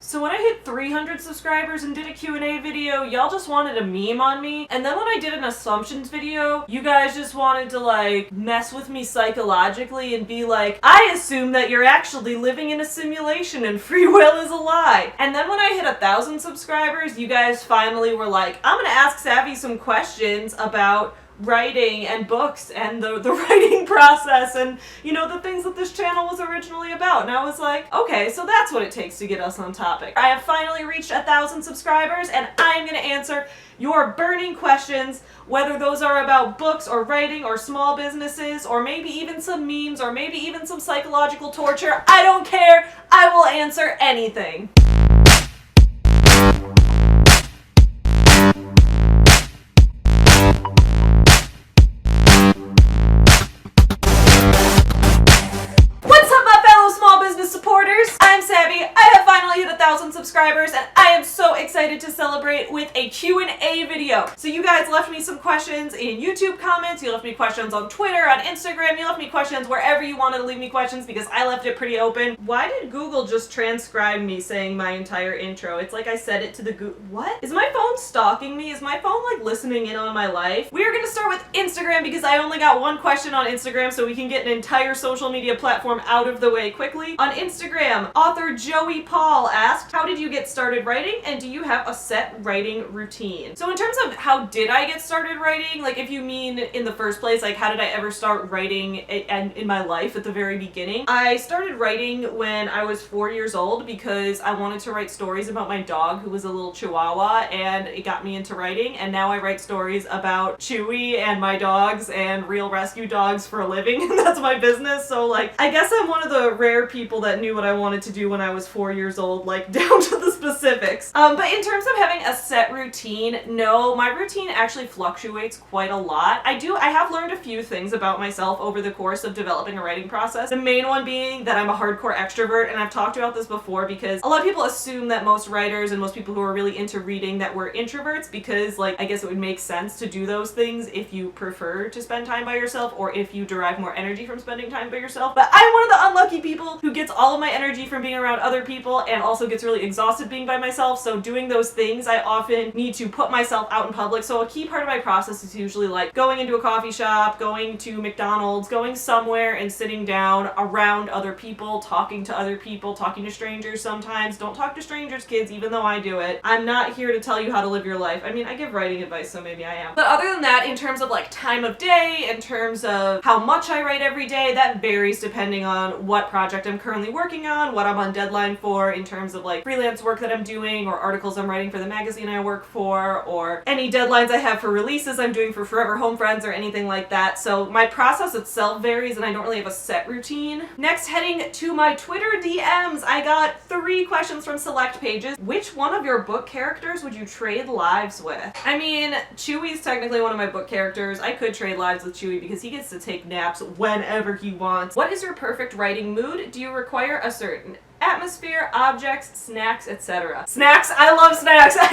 So when I hit 300 subscribers and did a Q&A video, y'all just wanted a meme on me. And then when I did an assumptions video, you guys just wanted to like mess with me psychologically and be like, I assume that you're actually living in a simulation and free will is a lie. And then when I hit 1,000 subscribers, you guys finally were like, I'm gonna ask Savvy some questions about writing and books and the writing process and, you know, the things that this channel was originally about. And I was like, okay, so that's what it takes to get us on topic. I have finally reached 1,000 subscribers and I'm gonna answer your burning questions, whether those are about books or writing or small businesses or maybe even some memes or maybe even some psychological torture. I don't care. I will answer anything. Supporters, I'm Savvy. I have finally hit 1,000 subscribers and I am so excited to celebrate with a Q&A video. So you guys left me some questions in YouTube comments, you left me questions on Twitter, on Instagram, you left me questions wherever you wanted to leave me questions because I left it pretty open. Why did Google just transcribe me saying my entire intro? It's like I said it to the Google. What? Is my phone stalking me? Is my phone like listening in on my life? We are gonna start with Instagram because I only got one question on Instagram so we can get an entire social media platform out of the way quickly. On Instagram, author Joey Paul asked, how did you get started writing and do you have a set writing routine? So in terms of how did I get started writing, like if you mean in the first place, like how did I ever start writing in my life at the very beginning? I started writing when I was 4 years old because I wanted to write stories about my dog who was a little chihuahua and it got me into writing, and now I write stories about Chewie and my dogs and real rescue dogs for a living and that's my business. So like I guess I'm one of the rare people that knew what I wanted to do when I was 4 years old, like down to the specifics. But in terms of having a set routine, no, my routine actually fluctuates quite a lot. I have learned a few things about myself over the course of developing a writing process. The main one being that I'm a hardcore extrovert, and I've talked about this before because a lot of people assume that most writers and most people who are really into reading that we're introverts because like I guess it would make sense to do those things if you prefer to spend time by yourself or if you derive more energy from spending time by yourself. But I'm one of the unlucky people who gets all of my energy from being around other people and also gets really exhausted being by myself. So doing those things, I often need to put myself out in public. So a key part of my process is usually like going into a coffee shop, going to McDonald's, going somewhere and sitting down around other people, talking to strangers sometimes. Don't talk to strangers, kids, even though I do it. I'm not here to tell you how to live your life. I mean, I give writing advice, so maybe I am. But other than that, in terms of like time of day, in terms of how much I write every day, that varies depending on what project I'm currently working on, what I'm on deadline for in terms of like freelance work that I'm doing or articles I'm writing for the magazine I work for or any deadlines I have for releases I'm doing for Forever Home Friends or anything like that. So my process itself varies and I don't really have a set routine. Next, heading to my Twitter DMs, I got 3 questions from select pages. Which one of your book characters would you trade lives with? I mean, Chewie's technically one of my book characters. I could trade lives with Chewie because he gets to take naps whenever he wants. What is your perfect writing mood? Do you require a certain atmosphere, objects, snacks, etc. Snacks? I love snacks. I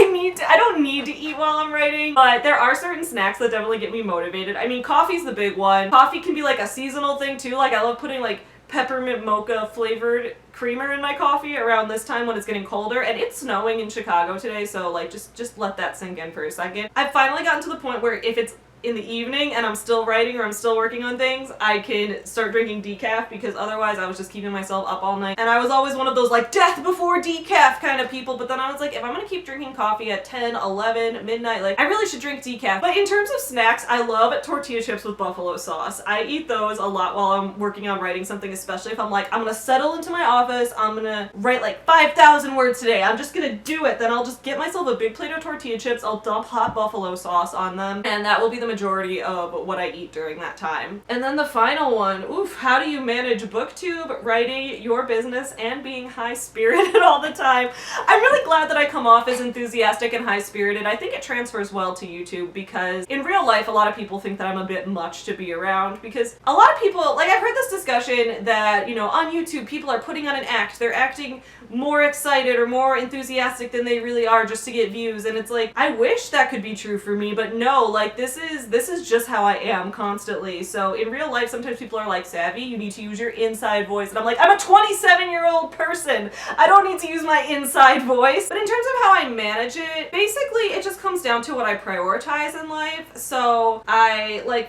don't need to eat while I'm writing, but there are certain snacks that definitely get me motivated. I mean, coffee's the big one. Coffee can be like a seasonal thing too. Like I love putting like peppermint mocha flavored creamer in my coffee around this time when it's getting colder, and it's snowing in Chicago today, so like just let that sink in for a second. I've finally gotten to the point where if it's in the evening and I'm still writing or I'm still working on things, I can start drinking decaf because otherwise I was just keeping myself up all night. And I was always one of those like death before decaf kind of people, but then I was like, if I'm gonna keep drinking coffee at 10, 11, midnight, like I really should drink decaf. But in terms of snacks, I love tortilla chips with buffalo sauce. I eat those a lot while I'm working on writing something, especially if I'm like, I'm gonna settle into my office, I'm gonna write like 5,000 words today, I'm just gonna do it. Then I'll just get myself a big plate of tortilla chips, I'll dump hot buffalo sauce on them, and that will be the majority of what I eat during that time. And then the final one, oof, how do you manage booktube, writing, your business, and being high-spirited all the time? I'm really glad that I come off as enthusiastic and high-spirited. I think it transfers well to YouTube because in real life, a lot of people think that I'm a bit much to be around because a lot of people, like I've heard this discussion that, you know, on YouTube, people are putting on an act. They're acting more excited or more enthusiastic than they really are just to get views. And it's like, I wish that could be true for me, but no, like this is this is just how I am constantly. So in real life, sometimes people are like, Savvy, you need to use your inside voice. And I'm like, I'm a 27-year-old person. I don't need to use my inside voice. But in terms of how I manage it, basically it just comes down to what I prioritize in life. So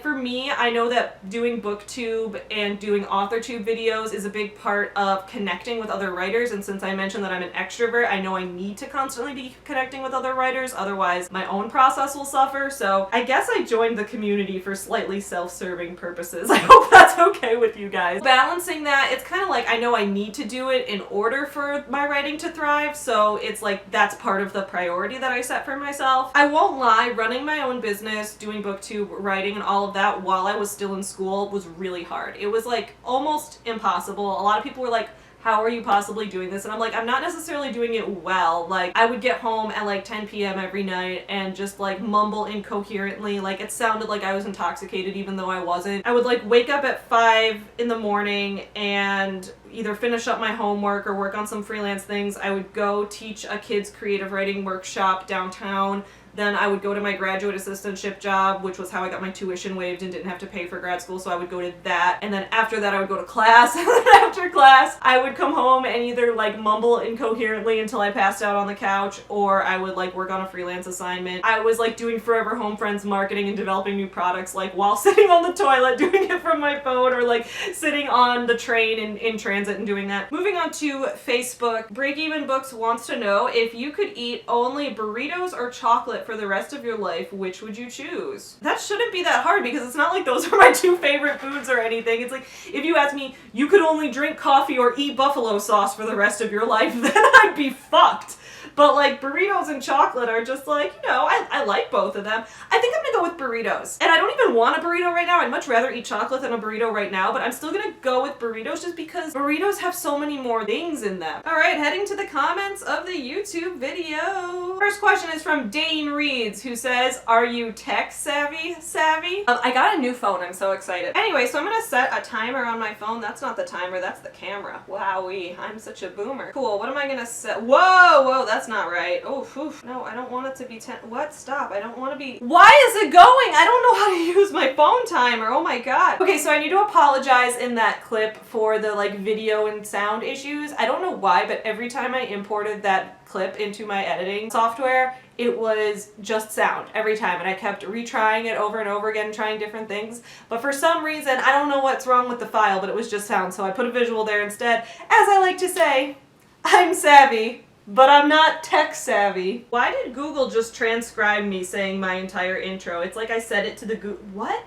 for me, I know that doing booktube and doing authortube videos is a big part of connecting with other writers. And since I mentioned that I'm an extrovert, I know I need to constantly be connecting with other writers. Otherwise, my own process will suffer. So I guess I joined the community for slightly self-serving purposes. I hope that's okay with you guys. Balancing that, it's kind of like I know I need to do it in order for my writing to thrive. So it's like that's part of the priority that I set for myself. I won't lie, running my own business, doing booktube, writing, and all of that while I was still in school was really hard. It was like almost impossible. A lot of people were like, how are you possibly doing this? And I'm like, I'm not necessarily doing it well. Like, I would get home at like 10 p.m. every night and just like mumble incoherently. Like, it sounded like I was intoxicated even though I wasn't. I would like wake up at 5 in the morning and either finish up my homework or work on some freelance things. I would go teach a kids creative writing workshop downtown. Then I would go to my graduate assistantship job, which was how I got my tuition waived and didn't have to pay for grad school, so I would go to that. And then after that, I would go to class. And then after class, I would come home and either like mumble incoherently until I passed out on the couch, or I would like work on a freelance assignment. I was like doing Forever Home Friends marketing and developing new products like while sitting on the toilet doing it from my phone, or like sitting on the train in transit and doing that. Moving on to Facebook, Break Even Books wants to know, if you could eat only burritos or chocolate for the rest of your life, which would you choose? That shouldn't be that hard because it's not like those are my two favorite foods or anything. It's like, if you ask me, you could only drink coffee or eat buffalo sauce for the rest of your life, then I'd be fucked. But like burritos and chocolate are just like, you know, I like both of them. I think I'm gonna go with burritos. And I don't even want a burrito right now. I'd much rather eat chocolate than a burrito right now, but I'm still gonna go with burritos just because burritos have so many more things in them. All right, heading to the comments of the YouTube video. First question is from Dane Reeds, who says, are you tech savvy? I got a new phone, I'm so excited. Anyway, so I'm gonna set a timer on my phone. That's not the timer, that's the camera. Wowee, I'm such a boomer. Cool, what am I gonna set? Whoa, that's not right. Oh, oof. No, I don't want it to be 10. What? Stop. I don't want to be. Why is it going? I don't know how to use my phone timer. Oh my god. Okay, so I need to apologize in that clip for the like video and sound issues. I don't know why, but every time I imported that clip into my editing software, it was just sound every time, and I kept retrying it over and over again, trying different things. But for some reason, I don't know what's wrong with the file, but it was just sound, so I put a visual there instead. As I like to say, I'm savvy, but I'm not tech savvy. Why did Google just transcribe me saying my entire intro? It's like I said it to the Google. What?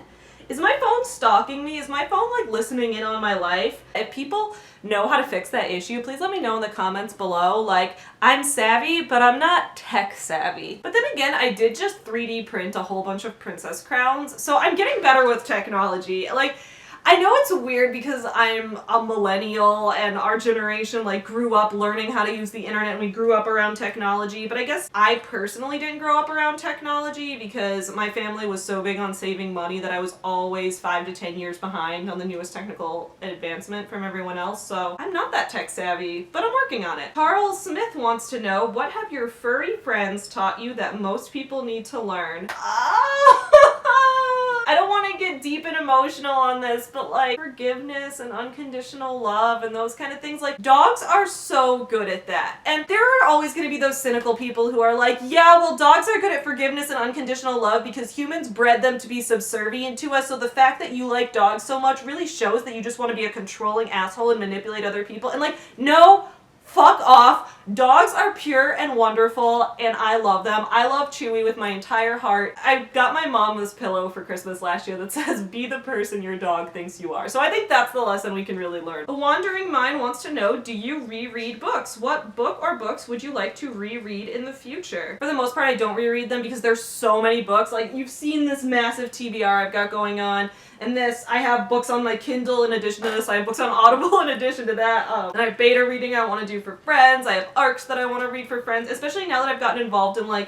Is my phone stalking me? Is my phone like listening in on my life? If people know how to fix that issue, please let me know in the comments below. Like, I'm savvy, but I'm not tech savvy. But then again, I did just 3D print a whole bunch of princess crowns, so I'm getting better with technology. Like, I know it's weird because I'm a millennial and our generation like grew up learning how to use the internet and we grew up around technology, but I guess I personally didn't grow up around technology because my family was so big on saving money that I was always 5 to 10 years behind on the newest technical advancement from everyone else, so I'm not that tech savvy, but I'm working on it. Carl Smith wants to know, what have your furry friends taught you that most people need to learn? I don't want to get deep and emotional on this, but like forgiveness and unconditional love and those kind of things, like dogs are so good at that. And there are always going to be those cynical people who are like, yeah, well, dogs are good at forgiveness and unconditional love because humans bred them to be subservient to us, so the fact that you like dogs so much really shows that you just want to be a controlling asshole and manipulate other people. And like, no, fuck off. Dogs are pure and wonderful, and I love them. I love Chewie with my entire heart. I got my mom this pillow for Christmas last year that says, be the person your dog thinks you are. So I think that's the lesson we can really learn. A Wandering Mind wants to know, do you reread books? What book or books would you like to reread in the future? For the most part, I don't reread them because there's so many books. Like, you've seen this massive TBR I've got going on. And this, I have books on my Kindle in addition to this. I have books on Audible in addition to that. And I have beta reading I want to do for friends. I have arcs that I want to read for friends, especially now that I've gotten involved in like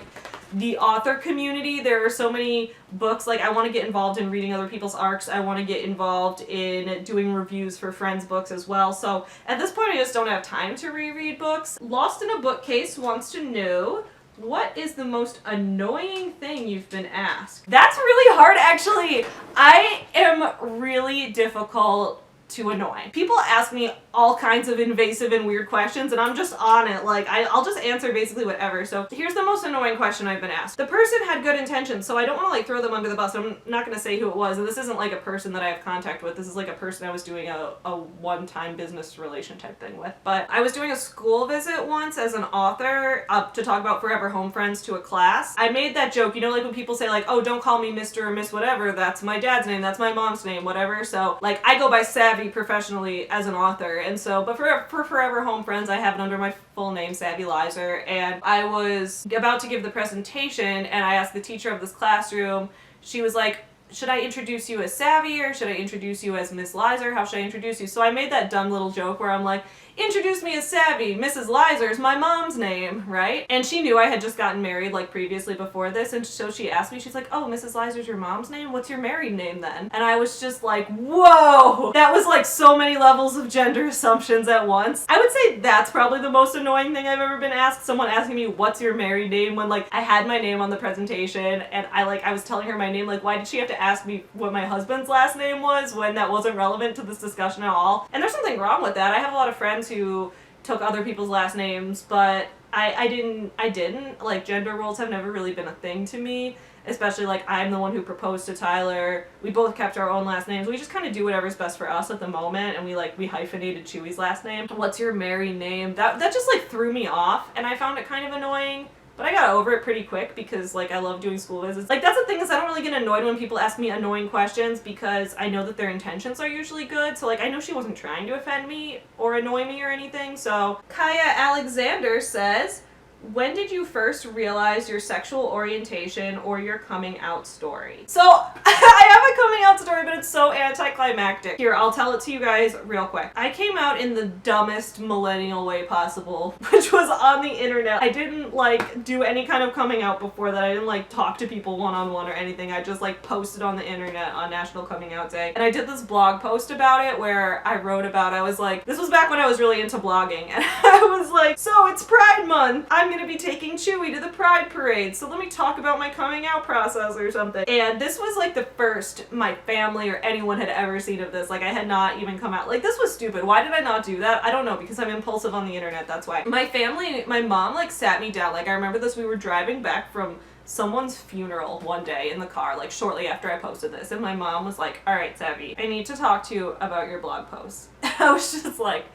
the author community. There are so many books, like I want to get involved in reading other people's arcs. I want to get involved in doing reviews for friends' books as well. So at this point I just don't have time to reread books. Lost in a Bookcase wants to know, What is the most annoying thing you've been asked? That's really hard, actually. I am really difficult to annoy. People ask me all kinds of invasive and weird questions and I'm just on it. Like, I'll just answer basically whatever. So here's the most annoying question I've been asked. The person had good intentions, so I don't want to like throw them under the bus. I'm not going to say who it was. And this isn't like a person that I have contact with. This is like a person I was doing a one-time business relation type thing with. But I was doing a school visit once as an author up to talk about Forever Home Friends to a class. I made that joke, you know, like when people say like, oh, don't call me Mr. or Miss whatever. That's my dad's name. That's my mom's name, whatever. So like I go by Savvy professionally as an author, and so but for Forever Home Friends I have it under my full name, Savvy Lizer, and I was about to give the presentation and I asked the teacher of this classroom, she was like, should I introduce you as Savvy or should I introduce you as Miss Lizer? How should I introduce you? So I made that dumb little joke where I'm like, introduce me as Savvy. Mrs. Lizer is my mom's name, right? And she knew I had just gotten married like previously before this, and so she asked me, she's like, oh, Mrs. Lizer's your mom's name? What's your married name then? And I was just like, whoa! That was like so many levels of gender assumptions at once. I would say that's probably the most annoying thing I've ever been asked. Someone asking me, what's your married name? When like I had my name on the presentation and I was telling her my name, like why did she have to ask me what my husband's last name was when that wasn't relevant to this discussion at all? And there's something wrong with that. I have a lot of friends who took other people's last names, but I didn't. Like, gender roles have never really been a thing to me, especially, like, I'm the one who proposed to Tyler. We both kept our own last names. We just kind of do whatever's best for us at the moment, and we hyphenated CHEWIE'S last name. What's your married name? That just, like, threw me off, and I found it kind of annoying. But I got over it pretty quick because, like, I love doing school visits. Like, that's the thing, is I don't really get annoyed when people ask me annoying questions because I know that their intentions are usually good. So, like, I know she wasn't trying to offend me or annoy me or anything. So, Kaya Alexander says, when did you first realize your sexual orientation or your coming out story? So, I have a coming out story, but it's so anticlimactic. Here, I'll tell it to you guys real quick. I came out in the dumbest millennial way possible, which was on the internet. I didn't, like, do any kind of coming out before that. I didn't, like, talk to people one-on-one or anything. I just, like, posted on the internet on National Coming Out Day. And I did this blog post about it where I wrote about, I was like, this was back when I was really into blogging, and I was like, so it's Pride Month. I'm gonna be taking Chewie to the Pride Parade, so let me talk about my coming out process or something. And this was like the first my family or anyone had ever seen of this. Like, I had not even come out. Like, this was stupid. Why did I not do that? I don't know, because I'm impulsive on the internet, that's why. My family, my mom, like, sat me down. Like, I remember this, we were driving back from someone's funeral one day in the car, like shortly after I posted this, and my mom was like, all right, Savvy, I need to talk to you about your blog post. I was just like,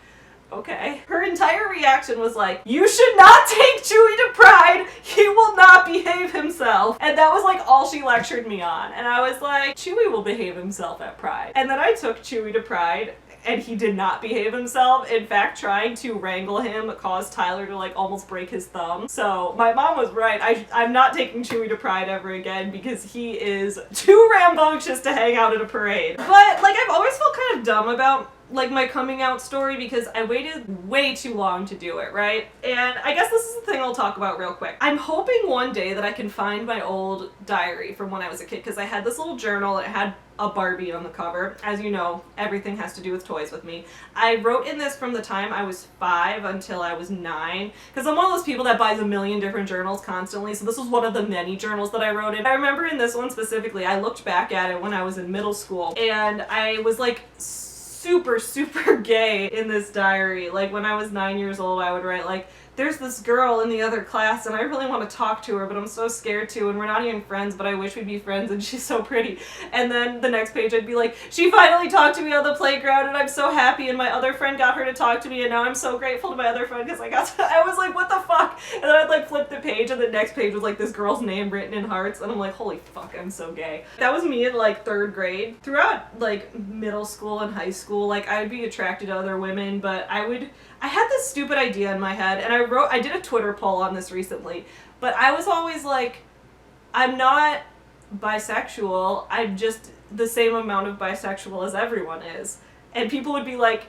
okay. Her entire reaction was like, you should not take Chewie to Pride, he will not behave himself. And that was like all she lectured me on. And I was like, Chewie will behave himself at Pride. And then I took Chewie to Pride and he did not behave himself. In fact, trying to wrangle him caused Tyler to like almost break his thumb. So my mom was right. I'm not taking Chewie to Pride ever again because he is too rambunctious to hang out at a parade. But like, I've always felt kind of dumb about like my coming out story because I waited way too long to do it, right? And I guess this is the thing I'll talk about real quick. I'm hoping one day that I can find my old diary from when I was a kid, because I had this little journal and it had a Barbie on the cover. As you know, everything has to do with toys with me. I wrote in this from the time I was 5 until I was 9, because I'm one of those people that buys a million different journals constantly, so this was one of the many journals that I wrote in. I remember in this one specifically, I looked back at it when I was in middle school, and I was like super gay in this diary. Like, when I was 9 years old, I would write like, there's this girl in the other class and I really want to talk to her, but I'm so scared to, and we're not even friends, but I wish we'd be friends and she's so pretty. And then the next page I'd be like, she finally talked to me on the playground and I'm so happy, and my other friend got her to talk to me, and now I'm so grateful to my other friend because I was like, what the fuck? And then I'd like flip the page and the next page was like this girl's name written in hearts, and I'm like, holy fuck, I'm so gay. That was me in like 3rd grade. Throughout like middle school and high school, like, I would be attracted to other women, but I had this stupid idea in my head, and I did a Twitter poll on this recently, but I was always like, I'm not bisexual, I'm just the same amount of bisexual as everyone is. And people would be like,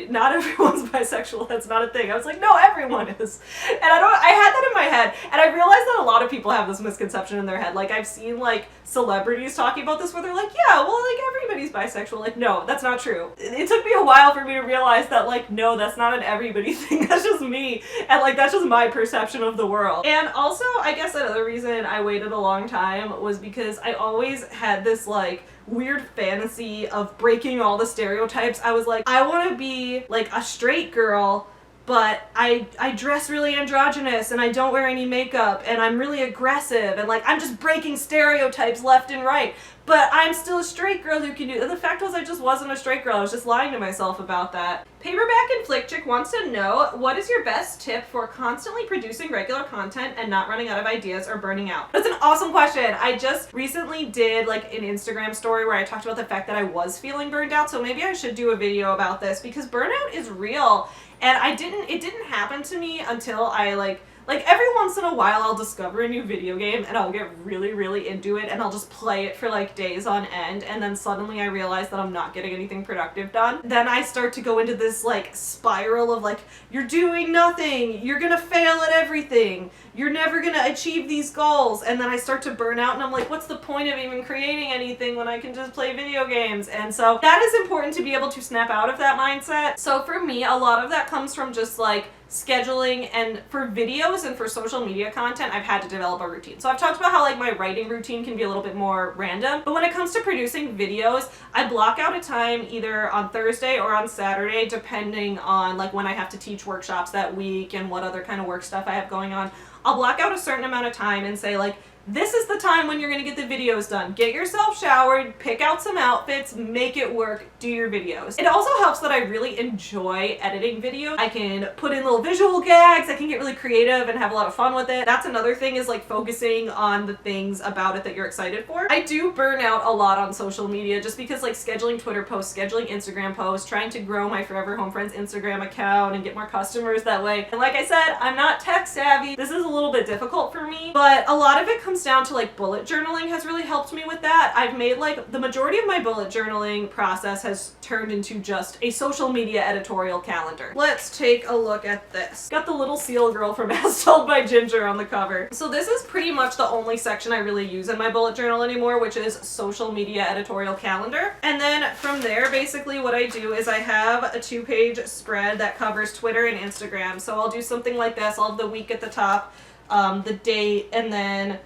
not everyone's bisexual, that's not a thing. I was like, no, everyone is. And I had that in my head. And I realized that a lot of people have this misconception in their head. Like, I've seen, like, celebrities talking about this where they're like, yeah, well, like, everybody's bisexual. Like, no, that's not true. It took me a while for me to realize that, like, no, that's not an everybody thing. That's just me. And, like, that's just my perception of the world. And also, I guess another reason I waited a long time was because I always had this, like, weird fantasy of breaking all the stereotypes. I was like, I want to be, like, a straight girl, but I dress really androgynous and I don't wear any makeup and I'm really aggressive and, like, I'm just breaking stereotypes left and right. But I'm still a straight girl who can do it. And the fact was I just wasn't a straight girl. I was just lying to myself about that. Paperback and Flick Chick wants to know, what is your best tip for constantly producing regular content and not running out of ideas or burning out? That's an awesome question. I just recently did, like, an Instagram story where I talked about the fact that I was feeling burned out, so maybe I should do a video about this because burnout is real. And it didn't happen to me until I, like every once in a while I'll discover a new video game and I'll get really, really into it and I'll just play it for, like, days on end, and then suddenly I realize that I'm not getting anything productive done. Then I start to go into this, like, spiral of, like, you're doing nothing, you're gonna fail at everything, you're never gonna achieve these goals, and then I start to burn out and I'm like, what's the point of even creating anything when I can just play video games? And so that is important to be able to snap out of that mindset. So for me, a lot of that comes from just, like, scheduling, and for videos and for social media content, I've had to develop a routine. So I've talked about how, like, my writing routine can be a little bit more random, but when it comes to producing videos, I block out a time either on Thursday or on Saturday, depending on, like, when I have to teach workshops that week and what other kind of work stuff I have going on. I'll block out a certain amount of time and say, like, this is the time when you're gonna get the videos done. Get yourself showered, pick out some outfits, make it work, do your videos. It also helps that I really enjoy editing videos. I can put in little visual gags, I can get really creative and have a lot of fun with it. That's another thing, is, like, focusing on the things about it that you're excited for. I do burn out a lot on social media just because, like, scheduling Twitter posts, scheduling Instagram posts, trying to grow my Forever Home Friends Instagram account and get more customers that way. And like I said, I'm not tech savvy. This is a little bit difficult for me, but a lot of it comes down to, like, bullet journaling has really helped me with that. I've made, like, the majority of my bullet journaling process has turned into just a social media editorial calendar. Let's take a look at this. Got the little seal girl from As Told by Ginger on the cover. So this is pretty much the only section I really use in my bullet journal anymore, which is social media editorial calendar. And then from there, basically what I do is I have a 2-page spread that covers Twitter and Instagram. So I'll do something like this. I'll have the week at the top, the date, and then,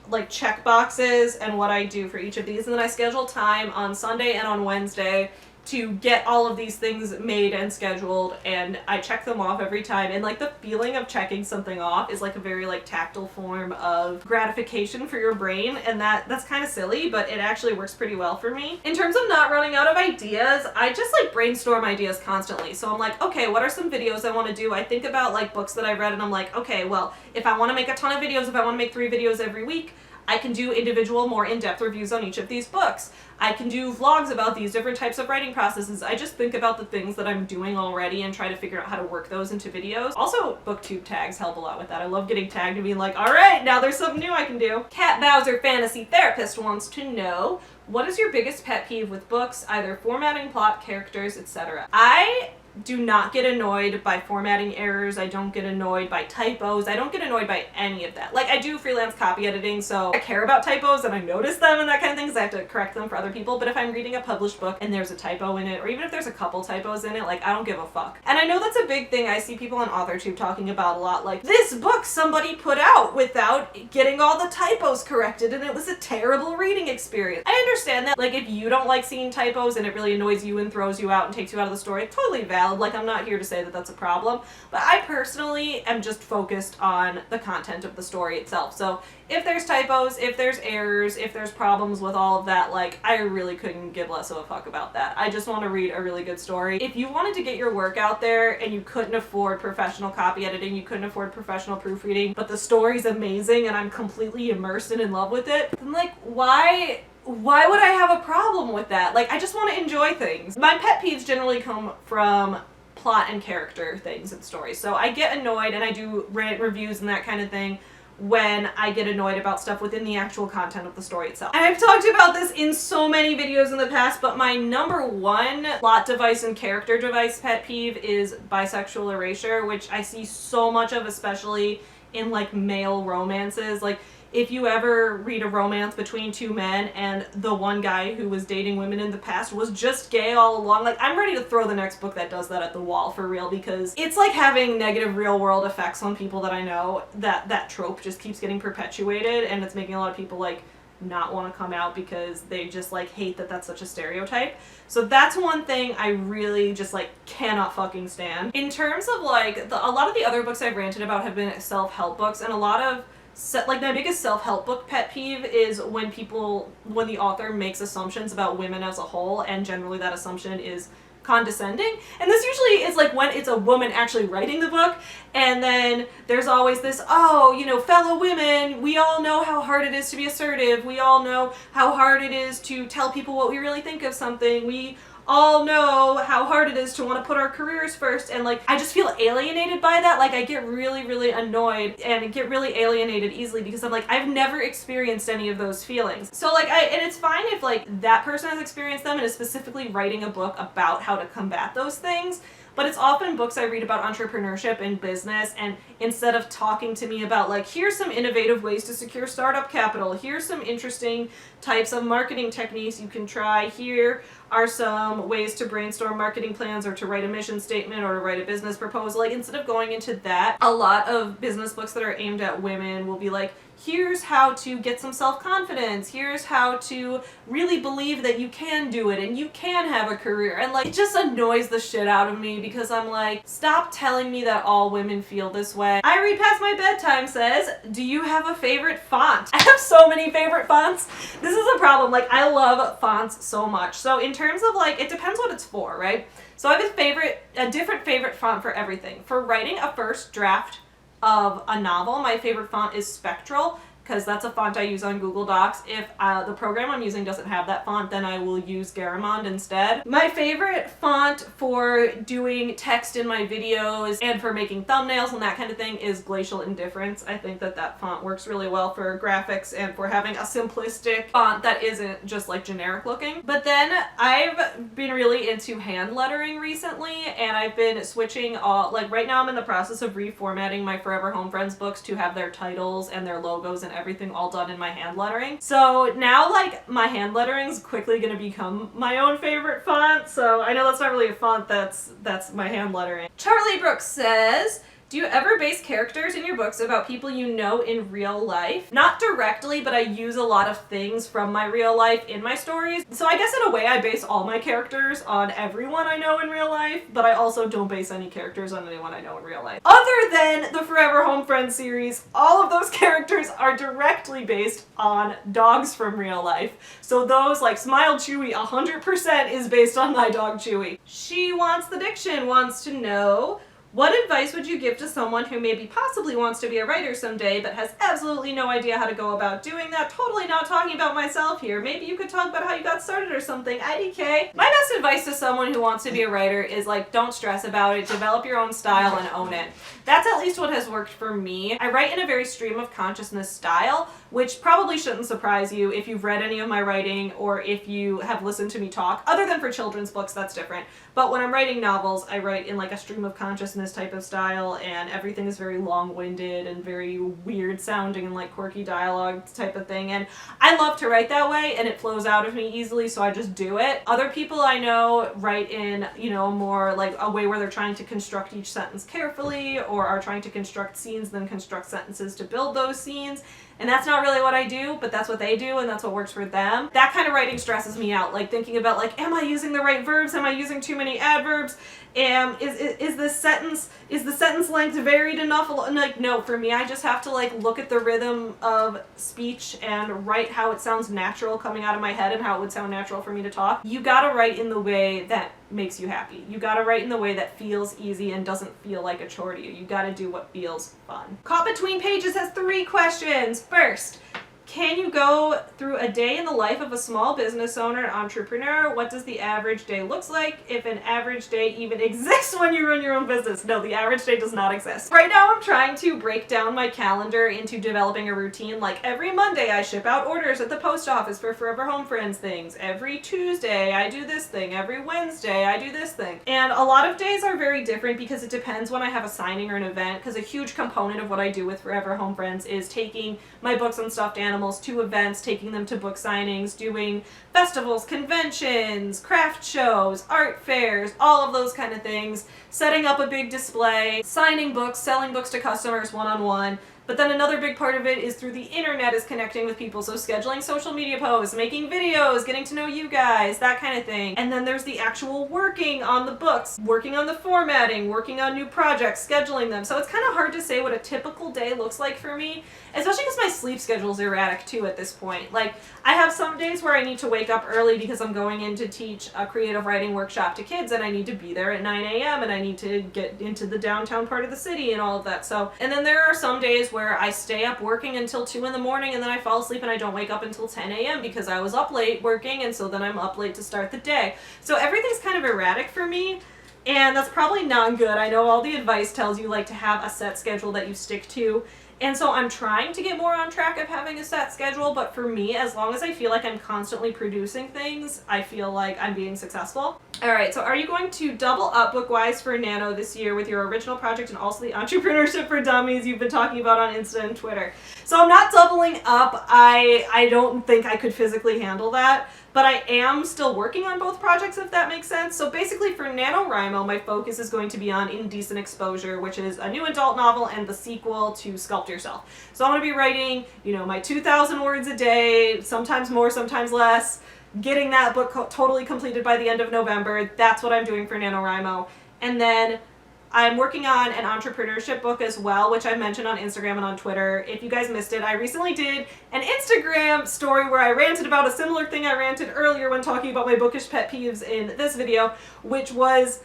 like, check boxes and what I do for each of these, and then I schedule time on Sunday and on Wednesday to get all of these things made and scheduled, and I check them off every time. And, like, the feeling of checking something off is, like, a very, like, tactile form of gratification for your brain, and that's kind of silly, but it actually works pretty well for me. In terms of not running out of ideas, I just, like, brainstorm ideas constantly. So I'm like, okay, what are some videos I want to do? I think about, like, books that I've read, and I'm like, okay, well, if I want to make a ton of videos, if I want to make 3 videos every week, I can do individual, more in-depth reviews on each of these books. I can do vlogs about these different types of writing processes. I just think about the things that I'm doing already and try to figure out how to work those into videos. Also, booktube tags help a lot with that. I love getting tagged and being like, all right, now there's something new I can do. Cat Bowser Fantasy Therapist wants to know, what is your biggest pet peeve with books, either formatting, plot, characters, etc.? I do not get annoyed by formatting errors. I don't get annoyed by typos. I don't get annoyed by any of that. Like, I do freelance copy editing, so I care about typos and I notice them and that kind of thing because I have to correct them for other people. But if I'm reading a published book and there's a typo in it, or even if there's a couple typos in it, like, I don't give a fuck. And I know that's a big thing I see people on authortube talking about a lot, like, this book somebody put out without getting all the typos corrected and it was a terrible reading experience. I understand that, like, if you don't like seeing typos and it really annoys you and throws you out and takes you out of the story, totally valid. Like, I'm not here to say that that's a problem, but I personally am just focused on the content of the story itself. So if there's typos, if there's errors, if there's problems with all of that, like, I really couldn't give less of a fuck about that. I just want to read a really good story. If you wanted to get your work out there and you couldn't afford professional copy editing, you couldn't afford professional proofreading, but the story's amazing and I'm completely immersed and in love with it, then, like, why would I have a problem with that? Like, I just want to enjoy things. My pet peeves generally come from plot and character things in stories. So I get annoyed, and I do rant reviews and that kind of thing when I get annoyed about stuff within the actual content of the story itself. And I've talked about this in so many videos in the past, but my #1 plot device and character device pet peeve is bisexual erasure, which I see so much of, especially in like male romances. Like, if you ever read a romance between two men and the one guy who was dating women in the past was just gay all along, like, I'm ready to throw the next book that does that at the wall for real, because it's like having negative real world effects on people that I know. That trope just keeps getting perpetuated, and it's making a lot of people like not want to come out because they just like hate that that's such a stereotype. So that's one thing I really just like cannot fucking stand. In terms of like a lot of the other books I've ranted about have been self-help books, and a lot of like my biggest self-help book pet peeve is when the author makes assumptions about women as a whole, and generally that assumption is condescending. And this usually is like when it's a woman actually writing the book, and then there's always this, oh, you know, fellow women, we all know how hard it is to be assertive, we all know how hard it is to tell people what we really think of something, we all know how hard it is to want to put our careers first. And like, I just feel alienated by that. Like, I get really, really annoyed and get really alienated easily because I'm like, I've never experienced any of those feelings. So like, and it's fine if like that person has experienced them and is specifically writing a book about how to combat those things. But it's often books I read about entrepreneurship and business, and instead of talking to me about like, here's some innovative ways to secure startup capital, here's some interesting types of marketing techniques you can try, here are some ways to brainstorm marketing plans or to write a mission statement or to write a business proposal. Like, instead of going into that, a lot of business books that are aimed at women will be like, here's how to get some self-confidence, here's how to really believe that you can do it and you can have a career. And like, it just annoys the shit out of me because I'm like, stop telling me that all women feel this way. I Read Past My Bedtime says, do you have a favorite font? I have so many favorite fonts. This is a problem. Like, I love fonts so much. So in terms of like, it depends what it's for, right? So I have a different favorite font for everything. For writing a first draft of a novel, my favorite font is Spectral, because that's a font I use on Google Docs. If the program I'm using doesn't have that font, then I will use Garamond instead. My favorite font for doing text in my videos and for making thumbnails and that kind of thing is Glacial Indifference. I think that font works really well for graphics and for having a simplistic font that isn't just like generic looking. But then I've been really into hand lettering recently, and I've been switching like right now I'm in the process of reformatting my Forever Home Friends books to have their titles and their logos and everything all done in my hand lettering. So now like my hand lettering is quickly going to become my own favorite font. So I know that's not really a font, that's my hand lettering. Charlie Brooks says, do you ever base characters in your books about people you know in real life? Not directly, but I use a lot of things from my real life in my stories. So I guess in a way I base all my characters on everyone I know in real life, but I also don't base any characters on anyone I know in real life. Other than the Forever Home Friends series, all of those characters are directly based on dogs from real life. So those, like Smile Chewie, 100% is based on my dog Chewie. She Wants the Diction wants to know, what advice would you give to someone who maybe possibly wants to be a writer someday but has absolutely no idea how to go about doing that? Totally not talking about myself here. Maybe you could talk about how you got started or something. IDK. My best advice to someone who wants to be a writer is like, don't stress about it. Develop your own style and own it. That's at least what has worked for me. I write in a very stream of consciousness style, which probably shouldn't surprise you if you've read any of my writing or if you have listened to me talk. Other than for children's books, that's different. But when I'm writing novels, I write in like a stream of consciousness type of style, and everything is very long-winded and very weird sounding and like quirky dialogue type of thing. And I love to write that way, and it flows out of me easily, so I just do it. Other people I know write in, you know, more like a way where they're trying to construct each sentence carefully, or are trying to construct scenes, then construct sentences to build those scenes. And that's not really what I do, but that's what they do, and that's what works for them. That kind of writing stresses me out, like thinking about like, am I using the right verbs? Am I using too many adverbs? Is the sentence length varied enough? Like, no, for me, I just have to like look at the rhythm of speech and write how it sounds natural coming out of my head and how it would sound natural for me to talk. You gotta write in the way that makes you happy. You gotta write in the way that feels easy and doesn't feel like a chore to you. You gotta do what feels fun. Caught Between Pages has 3 questions. First, can you go through a day in the life of a small business owner and entrepreneur? What does the average day looks like, if an average day even exists when you run your own business? No, the average day does not exist. Right now I'm trying to break down my calendar into developing a routine. Like every Monday I ship out orders at the post office for Forever Home Friends things. Every Tuesday I do this thing. Every Wednesday I do this thing. And a lot of days are very different because it depends when I have a signing or an event, because a huge component of what I do with Forever Home Friends is taking my books on stuffed animals to events, taking them to book signings, doing festivals, conventions, craft shows, art fairs, all of those kind of things, setting up a big display, signing books, selling books to customers one-on-one. But then another big part of it is through the internet, is connecting with people. So scheduling social media posts, making videos, getting to know you guys, that kind of thing. And then there's the actual working on the books, working on the formatting, working on new projects, scheduling them. So it's kind of hard to say what a typical day looks like for me, especially because my sleep schedule is erratic too at this point. Like I have some days where I need to wake up early because I'm going in to teach a creative writing workshop to kids, and I need to be there at 9 a.m. and I need to get into the downtown part of the city and all of that. So, and then there are some days where I stay up working until 2 in the morning and then I fall asleep and I don't wake up until 10 a.m. because I was up late working, and so then I'm up late to start the day. So everything's kind of erratic for me, and that's probably not good. I know all the advice tells you like to have a set schedule that you stick to. And so I'm trying to get more on track of having a set schedule, but for me, as long as I feel like I'm constantly producing things, I feel like I'm being successful. All right, so are you going to double up book-wise for Nano this year with your original project and also the Entrepreneurship for Dummies you've been talking about on Insta and Twitter? So I'm not doubling up. I don't think I could physically handle that, but I am still working on both projects, if that makes sense. So basically for NaNoWriMo, my focus is going to be on Indecent Exposure, which is a new adult novel and the sequel to Sculpt Yourself. So I'm going to be writing, you know, my 2,000 words a day, sometimes more, sometimes less, getting that book totally completed by the end of November. That's what I'm doing for NaNoWriMo. And then I'm working on an entrepreneurship book as well, which I mentioned on Instagram and on Twitter. If you guys missed it, I recently did an Instagram story where I ranted about a similar thing I ranted earlier when talking about my bookish pet peeves in this video, which was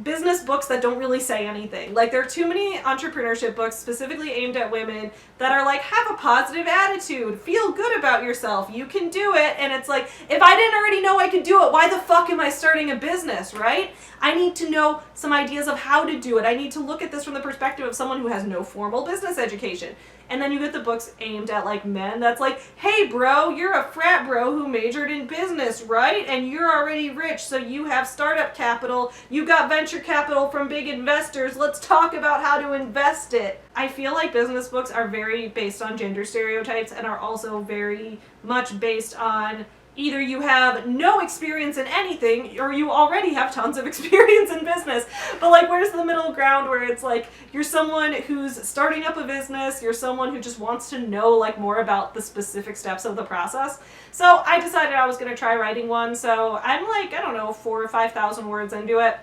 business books that don't really say anything. Like, there are too many entrepreneurship books specifically aimed at women that are like, have a positive attitude, feel good about yourself, you can do it. And it's like, if I didn't already know I could do it, why the fuck am I starting a business, right? I need to know some ideas of how to do it. I need to look at this from the perspective of someone who has no formal business education. And then you get the books aimed at like men that's like, hey bro, you're a frat bro who majored in business, right? And you're already rich, so you have startup capital, you got venture capital from big investors, let's talk about how to invest it. I feel like business books are very based on gender stereotypes and are also very much based on either you have no experience in anything or you already have tons of experience in business. But like, where's the middle ground where it's like, you're someone who's starting up a business, you're someone who just wants to know like more about the specific steps of the process. So I decided I was going to try writing one. So I'm like, I don't know, 4,000 or 5,000 words into it.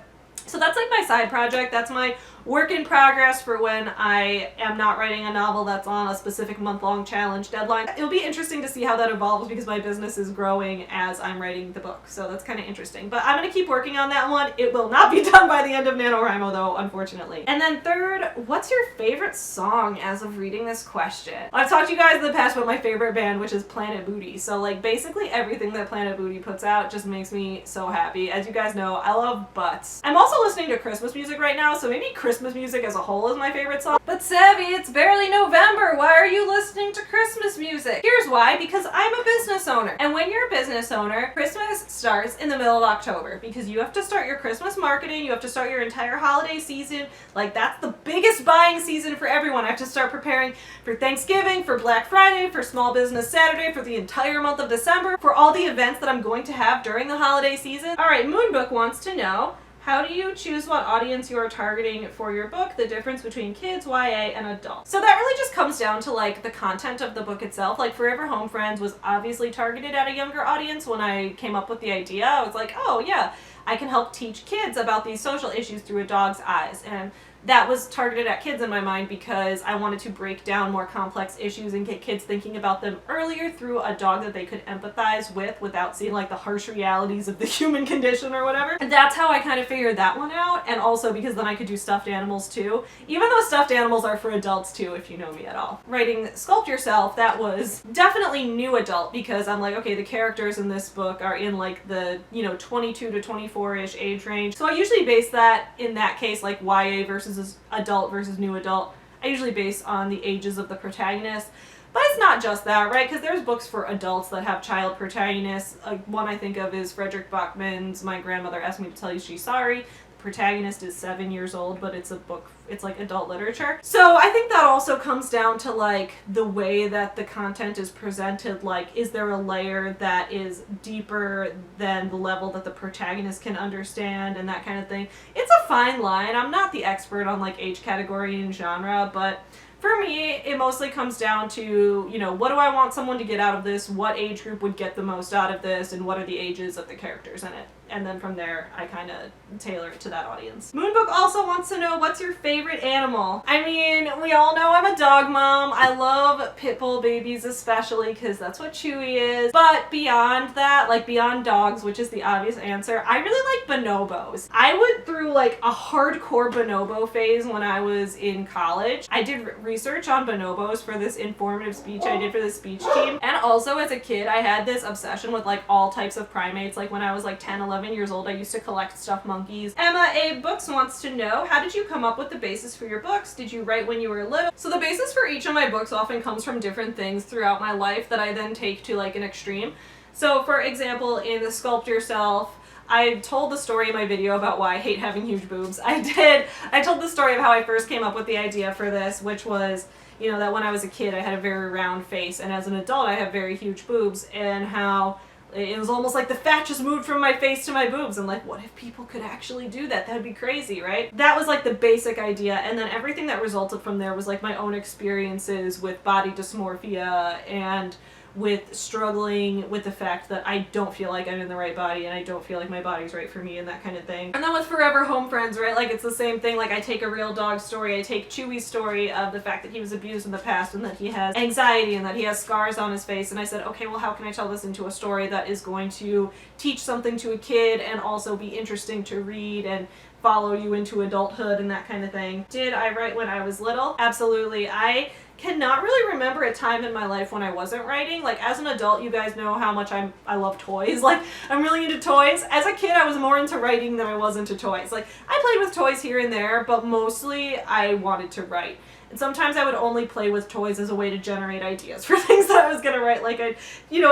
So that's like my side project. That's my work in progress for when I am not writing a novel that's on a specific month-long challenge deadline. It'll be interesting to see how that evolves because my business is growing as I'm writing the book. So that's kind of interesting. But I'm going to keep working on that one. It will not be done by the end of NaNoWriMo though, unfortunately. And then third, what's your favorite song as of reading this question? I've talked to you guys in the past about my favorite band, which is Planet Booty. So like basically everything that Planet Booty puts out just makes me so happy. As you guys know, I love butts. I'm also listening to Christmas music right now, so maybe Christmas music as a whole is my favorite song. But Savvy, it's barely November. Why are you listening to Christmas music? Here's why, because I'm a business owner. And when you're a business owner, Christmas starts in the middle of October because you have to start your Christmas marketing, you have to start your entire holiday season. Like, that's the biggest buying season for everyone. I have to start preparing for Thanksgiving, for Black Friday, for Small Business Saturday, for the entire month of December, for all the events that I'm going to have during the holiday season. All right, Moonbook wants to know, how do you choose what audience you are targeting for your book? The difference between kids, YA, and adults. So that really just comes down to like the content of the book itself. Like Forever Home Friends was obviously targeted at a younger audience. When I came up with the idea, I was like, oh yeah, I can help teach kids about these social issues through a dog's eyes. And that was targeted at kids in my mind because I wanted to break down more complex issues and get kids thinking about them earlier through a dog that they could empathize with without seeing like the harsh realities of the human condition or whatever. And that's how I kind of figured that one out, and also because then I could do stuffed animals too, even though stuffed animals are for adults too, if you know me at all. Writing Sculpt Yourself, that was definitely new adult because I'm like, okay, the characters in this book are in like the, 22 to 24-ish age range. So I usually base that, in that case, like YA versus adult versus new adult. I usually base on the ages of the protagonist. But it's not just that, right? Because there's books for adults that have child protagonists. One I think of is Frederick Bachman's My Grandmother Asked Me to Tell You She's Sorry. The protagonist is 7 years old, but it's a book, it's like adult literature. So I think that also comes down to like the way that the content is presented. Like, is there a layer that is deeper than the level that the protagonist can understand and that kind of thing? It's a fine line. I'm not the expert on like age category and genre, but for me, it mostly comes down to, what do I want someone to get out of this? What age group would get the most out of this? And what are the ages of the characters in it? And then from there, I kind of tailor it to that audience. Moonbook also wants to know, what's your favorite animal? I mean, we all know I'm a dog mom. I love pit bull babies especially because that's what Chewie is. But beyond that, like beyond dogs, which is the obvious answer, I really like bonobos. I went through like a hardcore bonobo phase when I was in college. I did research on bonobos for this informative speech I did for the speech team. And also as a kid, I had this obsession with like all types of primates. Like when I was like 10, 11 years old, I used to collect stuffed monkeys. Emma A. Books wants to know, how did you come up with the basis for your books? Did you write when you were little? So the basis for each of my books often comes from different things throughout my life that I then take to like an extreme. So for example, in the Sculpt Yourself, I told the story in my video about why I hate having huge boobs. I told the story of how I first came up with the idea for this, which was, that when I was a kid I had a very round face, and as an adult I have very huge boobs, and how it was almost like the fat just moved from my face to my boobs. And like, what if people could actually do that? That'd be crazy, right? That was like the basic idea, and then everything that resulted from there was like my own experiences with body dysmorphia and with struggling with the fact that I don't feel like I'm in the right body and I don't feel like my body's right for me and that kind of thing. And then with Forever Home Friends, right, like it's the same thing. Like I take a real dog story, I take Chewie's story of the fact that he was abused in the past and that he has anxiety and that he has scars on his face, and I said, okay, well, how can I tell this into a story that is going to teach something to a kid and also be interesting to read and follow you into adulthood and that kind of thing. Did I write when I was little? Absolutely. I cannot really remember a time in my life when I wasn't writing. Like as an adult, you guys know how much I love toys. Like I'm really into toys. As a kid, I was more into writing than I was into toys. Like I played with toys here and there, but mostly I wanted to write. And sometimes I would only play with toys as a way to generate ideas for things that I was gonna write. Like I'd,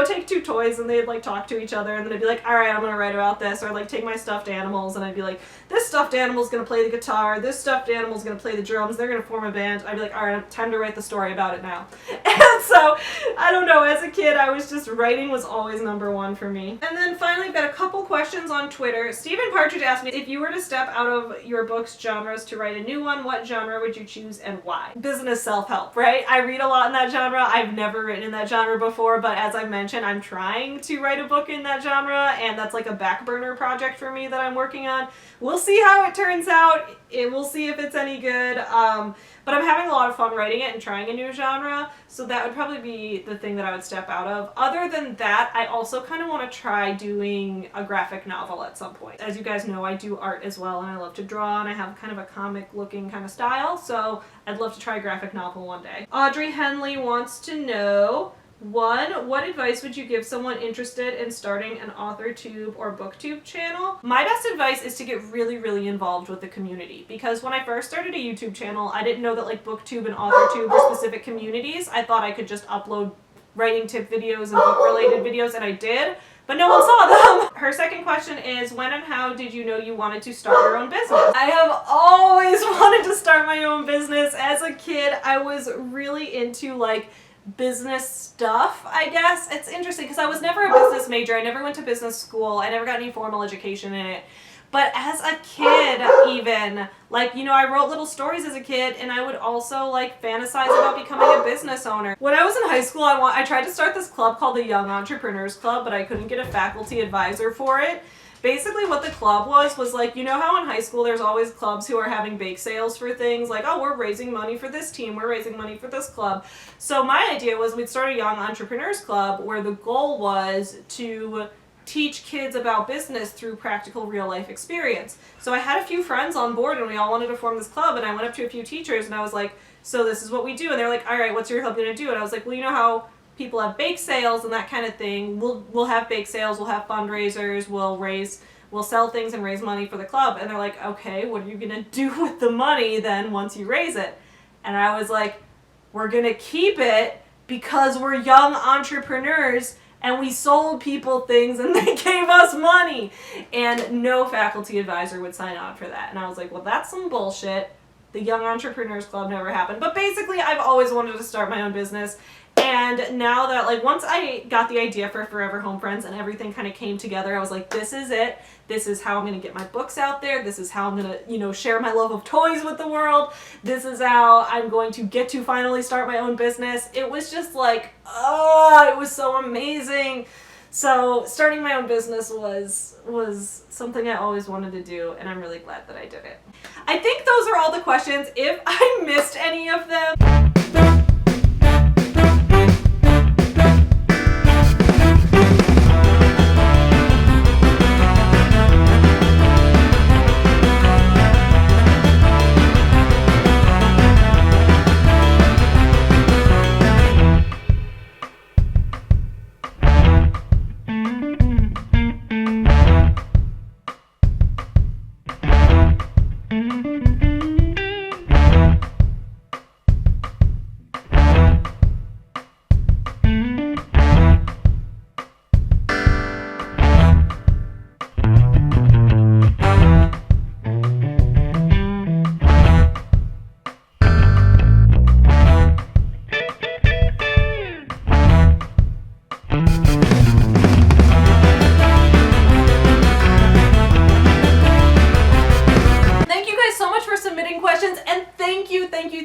take two toys and they'd like talk to each other, and then I'd be like, all right, I'm gonna write about this. Or like take my stuffed animals and I'd be like, this stuffed animal's gonna play the guitar, this stuffed animal's gonna play the drums, they're gonna form a band. I'd be like, all right, time to write the story about it now. And so, I don't know, as a kid, I was just, writing was always number one for me. And then finally, I've got a couple questions on Twitter. Stephen Partridge asked me, if you were to step out of your book's genres to write a new one, what genre would you choose and why? Business self-help, right? I read a lot in that genre. I've never written in that genre before, but as I mentioned, I'm trying to write a book in that genre, and that's like a back burner project for me that I'm working on. We'll see how it turns out. We'll see if it's any good. But I'm having a lot of fun writing it and trying a new genre, so that would probably be the thing that I would step out of. Other than that, I also kind of want to try doing a graphic novel at some point. As you guys know, I do art as well, and I love to draw, and I have kind of a comic-looking kind of style, so I'd love to try a graphic novel one day. Audrey Henley wants to know, 1, what advice would you give someone interested in starting an authortube or booktube channel? My best advice is to get really, really involved with the community, because when I first started a YouTube channel, I didn't know that like booktube and authortube were specific communities. I thought I could just upload writing tip videos and book-related videos, and I did, but no one saw them. Her second question is, when and how did you know you wanted to start your own business? I have always wanted to start my own business. As a kid, I was really into like business stuff, I guess. It's interesting because I was never a business major. I never went to business school. I never got any formal education in it. But as a kid, even, like, I wrote little stories as a kid, and I would also, like, fantasize about becoming a business owner. When I was in high school, I tried to start this club called the Young Entrepreneurs Club, but I couldn't get a faculty advisor for it Basically what the club was like, you know how in high school there's always clubs who are having bake sales for things, like, oh, we're raising money for this team, we're raising money for this club. So my idea was we'd start a young entrepreneurs club where the goal was to teach kids about business through practical real life experience. So I had a few friends on board and we all wanted to form this club, and I went up to a few teachers and I was like, so this is what we do. And they're like, all right, what's your club going to do? And I was like, well, you know how people have bake sales and that kind of thing. We'll have bake sales, we'll have fundraisers, we'll sell things and raise money for the club. And they're like, okay, what are you going to do with the money then once you raise it? And I was like, we're going to keep it because we're young entrepreneurs and we sold people things and they gave us money. And no faculty advisor would sign on for that. And I was like, well, that's some bullshit. The Young Entrepreneurs Club never happened. But basically, I've always wanted to start my own business. And now that, like, once I got the idea for Forever Home Friends and everything kind of came together, I was like, this is it. This is how I'm going to get my books out there. This is how I'm going to, you know, share my love of toys with the world. This is how I'm going to get to finally start my own business. It was just like, oh, it was so amazing. So starting my own business was something I always wanted to do, and I'm really glad that I did it. I think those are all the questions. If I missed any of them,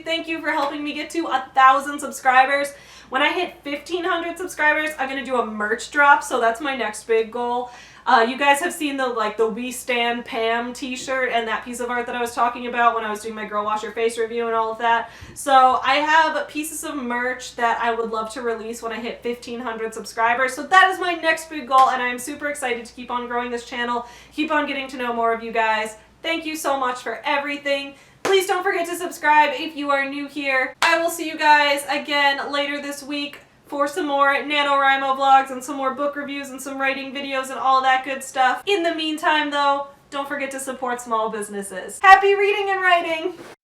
thank you for helping me get to 1,000 subscribers. When I hit 1,500 subscribers, I'm going to do a merch drop, so that's my next big goal. You guys have seen the We Stand Pam t-shirt and that piece of art that I was talking about when I was doing my Girl Wash Your Face review and all of that. So I have pieces of merch that I would love to release when I hit 1,500 subscribers. So that is my next big goal, and I'm super excited to keep on growing this channel, keep on getting to know more of you guys. Thank you so much for everything. Please don't forget to subscribe if you are new here. I will see you guys again later this week for some more NaNoWriMo vlogs and some more book reviews and some writing videos and all that good stuff. In the meantime, though, don't forget to support small businesses. Happy reading and writing!